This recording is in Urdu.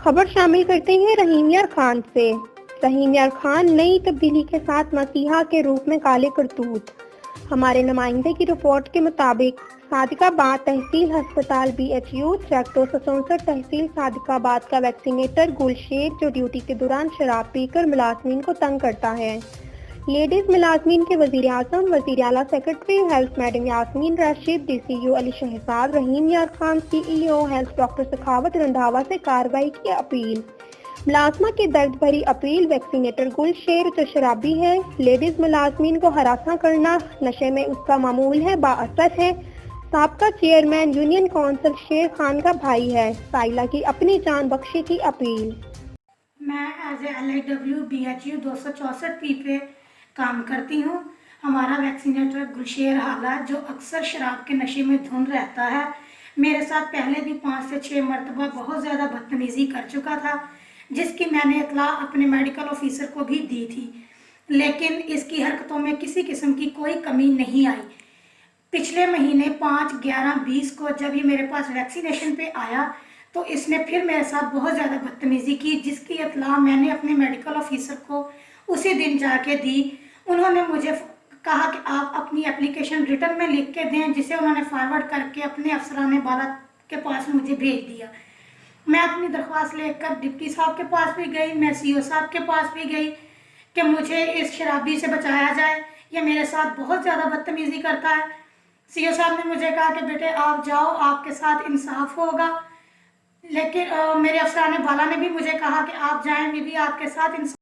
خبر شامل کرتے ہیں رحیم یار خان سے۔ رحیم یار خان نئی تبدیلی کے ساتھ مسیحا کے روپ میں کالے کرتوت۔ ہمارے نمائندے کی رپورٹ کے مطابق صادق آباد تحصیل ہسپتال بی ایچ یو سیکٹر 67 تحصیل صادق آباد کا ویکسینیٹر گلشیر جو ڈیوٹی کے دوران شراب پی کر ملازمین کو تنگ کرتا ہے۔ لیڈیز ملازمین کے وزیر اعظم وزیر اعلیٰ secretary health madam Yasmin Rashid D C U Ali Shahzad Rahim Yar Khan C E O health doctor Sakhawat Randhawa سے کارروائی کی اپیل۔ ملازمہ کی درد بھری اپیل ویکسینیٹر گل شیر جو شرابی ہے لیڈیز ملازمین کو ہراساں کرنا نشے میں اس کا معمول ہے بااثر ہے۔ سابقہ chairman union council Sher Khan کا بھائی ہے۔ سائلہ کی اپنی جان بخشی کی اپیل۔ میں ایز اے LIW BHU 264 پی پہ کام کرتی ہوں۔ ہمارا ویکسینیٹر گلشیر حالہ جو اکثر شراب کے نشے میں دھن رہتا ہے میرے ساتھ پہلے بھی 5 سے 6 مرتبہ بہت زیادہ بدتمیزی کر چکا تھا جس کی میں نے اطلاع اپنے میڈیکل آفیسر کو بھی دی تھی، لیکن اس کی حرکتوں میں کسی قسم کی کوئی کمی نہیں آئی۔ پچھلے مہینے 5/11/20 کو جب یہ میرے پاس ویکسینیشن پہ آیا تو اس نے پھر میرے ساتھ بہت زیادہ بدتمیزی کی جس کی اطلاع میں نے اپنے میڈیکل آفیسر کو اسی دن جا کے دی۔ انہوں نے مجھے کہا کہ آپ اپنی اپلیکیشن ریٹن میں لکھ کے دیں، جسے انہوں نے فارورڈ کر کے اپنے افسران بالا کے پاس مجھے بھیج دیا۔ میں اپنی درخواست لے کر ڈپٹی صاحب کے پاس بھی گئی، میں CO صاحب کے پاس بھی گئی کہ مجھے اس شرابی سے بچایا جائے، یہ میرے ساتھ بہت زیادہ بدتمیزی کرتا ہے۔ CO صاحب نے مجھے کہا کہ بیٹے آپ جاؤ، آپ کے ساتھ انصاف ہوگا، لیکن میرے افسران بالا نے بھی مجھے کہا کہ آپ جائیں بی بی آپ کے ساتھ انصاف